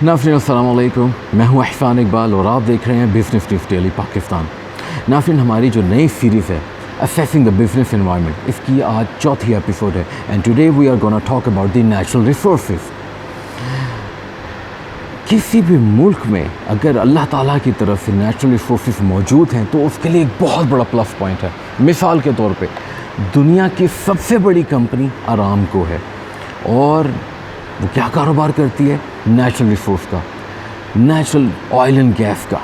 नाज़रीन अस्सलाम वालेकुम, मैं हूं इरफान इकबाल और आप देख रहे हैं बिज़नेस न्यूज़ डेली पाकिस्तान। नाज़रीन, हमारी जो नई सीरीज़ है असेसिंग द बिज़नेस एनवायरनमेंट, इसकी आज चौथी एपिसोड है and today we are gonna talk about the natural resources. किसी भी मुल्क में अगर अल्लाह ताला की तरफ से नेचुरल रिसोर्सेज मौजूद हैं तो उसके लिए एक बहुत बड़ा प्लस पॉइंट है। मिसाल के तौर पे दुनिया की सबसे बड़ी कंपनी अरामको है और वो क्या कारोबार करती है? नेचुरल रिसोर्स का, नेचुरल ऑयल एंड गैस का।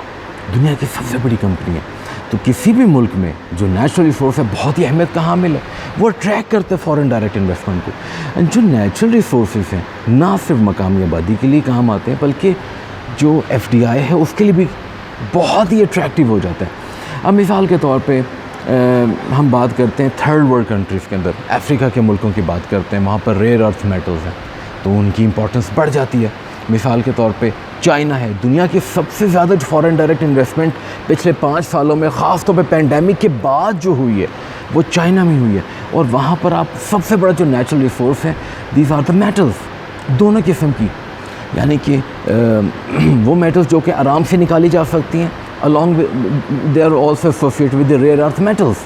दुनिया की सबसे बड़ी कंपनी है। तो किसी भी मुल्क में जो नेचुरल रिसोर्स है बहुत ही अहमियत का हामिल है। वो अट्रैक्ट करते हैं फॉरेन डायरेक्ट इन्वेस्टमेंट को। एंड जो नेचुरल रिसोर्सेज हैं ना सिर्फ मकामी आबादी के लिए काम आते हैं बल्कि जो FDI है उसके लिए भी बहुत ही अट्रैक्टिव हो जाता है। अब मिसाल के तौर पे हम बात करते हैं थर्ड वर्ल्ड कंट्रीज़ के अंदर, अफ्रीका के मुल्कों की बात करते हैं, वहाँ पर रेयर अर्थ मेटल्स हैं तो उनकी इंपॉर्टेंस बढ़ जाती है। मिसाल के तौर पे चाइना है, दुनिया की सबसे ज़्यादा जो फॉरेन डायरेक्ट इन्वेस्टमेंट पिछले 5 सालों में ख़ास तौर पे पैंडेमिक के बाद जो हुई है वो चाइना में हुई है। और वहाँ पर आप सबसे बड़ा जो नेचुरल रिसोर्स है दीज आर द मेटल्स, दोनों किस्म की, यानी कि वो मेटल्स जो कि आराम से निकाली जा सकती हैं along they are also associated with the rare earth metals.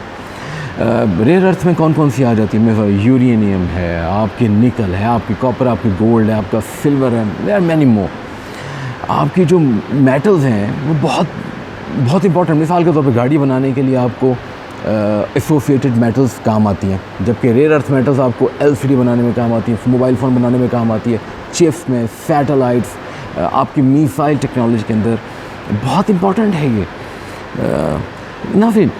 Rare earth में कौन कौन सी आ जाती है? मेरे यूरेनियम है, आपकी निकल है, आपकी कॉपर, आपकी गोल्ड है, आपका सिल्वर है, देयर आर मैनी मोर। आपकी जो मेटल्स हैं वो बहुत इंपॉर्टेंट। मिसाल के तौर पे गाड़ी बनाने के लिए आपको एसोसिएटेड मेटल्स काम आती हैं, जबकि रेयर अर्थ मेटल्स आपको LCD बनाने में काम आती हैं, मोबाइल फ़ोन बनाने में काम आती है, चिप्स में, सैटेलाइट्स, आपकी मिसाइल टेक्नोलॉजी के अंदर बहुत इंपॉर्टेंट है ये। ना फिर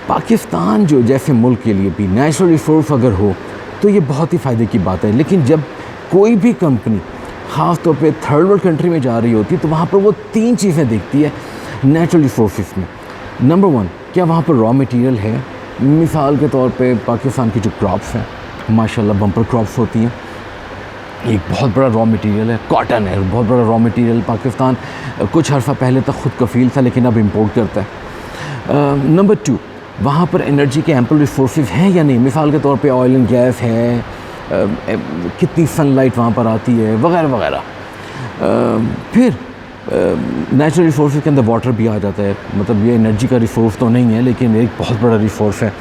पाकिस्तान जो जैसे मुल्क के लिए भी नेचुरल रिसोर्स अगर हो तो ये बहुत ही फ़ायदे की बात है। लेकिन जब कोई भी कंपनी ख़ास तौर पे थर्ड वर्ल्ड कंट्री में जा रही होती है तो वहाँ पर वो 3 चीज़ें देखती है नेचुरल रिसोर्सेज में। नंबर 1, क्या वहाँ पर रॉ मटेरियल है? मिसाल के तौर पे पाकिस्तान की जो क्रॉप्स हैं माशाल्लाह बम्पर क्रॉप्स होती हैं, एक बहुत बड़ा रॉ मटेरियल है। कॉटन है, बहुत बड़ा रॉ मटेरियल। पाकिस्तान कुछ अर्सा पहले तक खुद कफ़ील था लेकिन अब इम्पोर्ट करता है। नंबर 2, वहाँ पर एनर्जी के एम्पल रिसोर्सेज हैं या नहीं? मिसाल के तौर पे ऑयल एंड गैस है, कितनी सनलाइट वहाँ पर आती है, वगैरह वगैरह। फिर नेचुरल रिसोर्सेज के अंदर वाटर भी आ जाता है। मतलब ये एनर्जी का रिसोर्स तो नहीं है लेकिन एक बहुत बड़ा रिसोर्स है,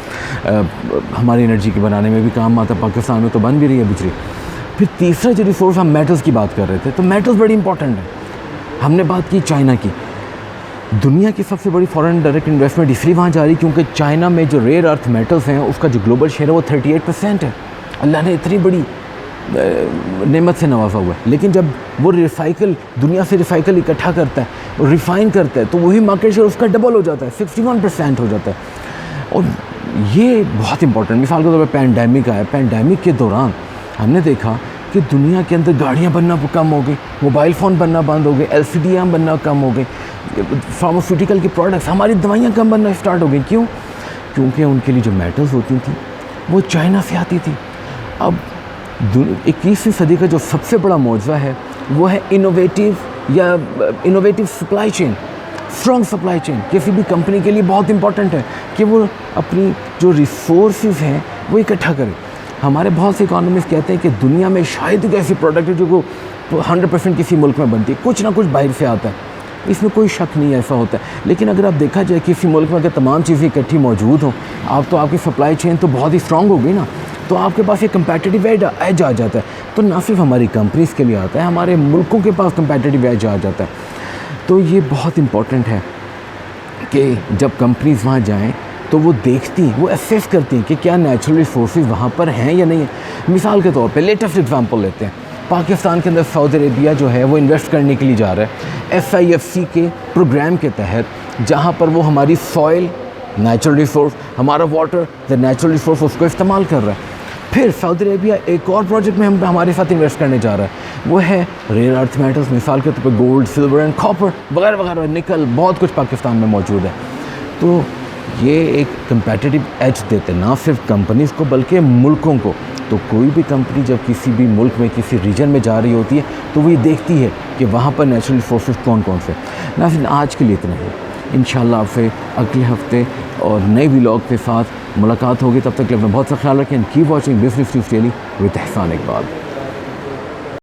हमारी एनर्जी के बनाने में भी काम आता है। पाकिस्तान में तो बन भी रही है बिजली। फिर तीसरा जो रिसोर्स, हम मेटल्स की बात कर रहे थे, तो मेटल्स बड़ी इंपॉर्टेंट है। हमने बात की चाइना की। दुनिया की सबसे बड़ी फॉरेन डायरेक्ट इन्वेस्टमेंट इसलिए वहाँ जा रही क्योंकि चाइना में जो रेयर अर्थ मेटल्स हैं उसका जो ग्लोबल शेयर है वो 38% है। अल्लाह ने इतनी बड़ी नेमत से नवाजा हुआ है। लेकिन जब वो रिसाइकल, दुनिया से रिसाइकल इकट्ठा करता है और रिफ़ाइन करता है तो वही मार्केट शेयर उसका डबल हो जाता है, 61% हो जाता है। और ये बहुत इंपॉर्टेंट। मिसाल के तौर पर पैंडेमिक आया, पैंडेमिक के दौरान हमने देखा कि दुनिया के अंदर गाड़ियाँ बनना कम हो गई, मोबाइल फ़ोन बनना बंद हो गए, LCD बनना कम हो गई, फार्मास्यूटिकल के प्रोडक्ट्स, हमारी दवाइयाँ कम बनना स्टार्ट हो गई। क्यों? क्योंकि उनके लिए जो मेटल्स होती थी वो चाइना से आती थी। अब 21वीं सदी का जो सबसे बड़ा मौजूदा है वो है innovative supply chain, strong supply chain. किसी भी कंपनी के लिए बहुत इंपॉर्टेंट है कि वो अपनी जो रिसोर्सेज हैं वो इकट्ठा करे। हमारे बहुत से इकोनॉमिस्ट कहते हैं कि दुनिया में शायद एक ऐसी प्रोडक्ट है जो 100% किसी मुल्क में बनती है, कुछ ना कुछ बाहर से आता है, इसमें कोई शक नहीं ऐसा होता है। लेकिन अगर आप देखा जाए किसी मुल्क में अगर तमाम चीज़ें इकट्ठी मौजूद हों आप तो आपकी सप्लाई चेन तो बहुत ही स्ट्रॉन्ग हो गई ना, तो आपके पास एक कंपेटिटिव एज आ जाता है। तो ना सिर्फ हमारी कंपनीज़ के लिए आता है, हमारे मुल्कों के पास कंपेटिटिव एज आ जाता है। तो ये बहुत इम्पॉर्टेंट है कि जब कंपनीज़ वहाँ जाएँ तो वो देखती हैं, वो असेस करती हैं कि क्या नेचुरल रिसोर्सेज वहाँ पर हैं या नहीं है। मिसाल के तौर पे लेटेस्ट एग्जांपल लेते हैं, पाकिस्तान के अंदर सऊदी अरेबिया जो है वो इन्वेस्ट करने के लिए जा रहा है SIFC के प्रोग्राम के तहत, जहाँ पर वो हमारी सॉइल नेचुरल रिसोर्स, हमारा वाटर द नेचुरल रिसोर्स उसको इस्तेमाल कर रहा है। फिर सऊदी अरेबिया एक और प्रोजेक्ट में हमारे साथ इन्वेस्ट करने जा रहा है, वो है रेयर अर्थ मेटल्स। मिसाल के तौर पर गोल्ड, सिल्वर एंड कॉपर वगैरह वगैरह, निकल, बहुत कुछ पाकिस्तान में मौजूद है। तो ये एक कंपेटिटिव एज देते ना सिर्फ कंपनीज़ को बल्कि मुल्कों को। तो कोई भी कंपनी जब किसी भी मुल्क में किसी रीजन में जा रही होती है तो वो ये देखती है कि वहाँ पर नेचुरल रिसोर्सेज कौन कौन से। ना सिर्फ आज के लिए इतना ही, इंशाल्लाह आपसे अगले हफ्ते और नए व्लॉग के साथ मुलाकात होगी। तब तक के लिए अपना बहुत सा ख्याल रखें। Keep watching business news daily with Irfan Iqbal.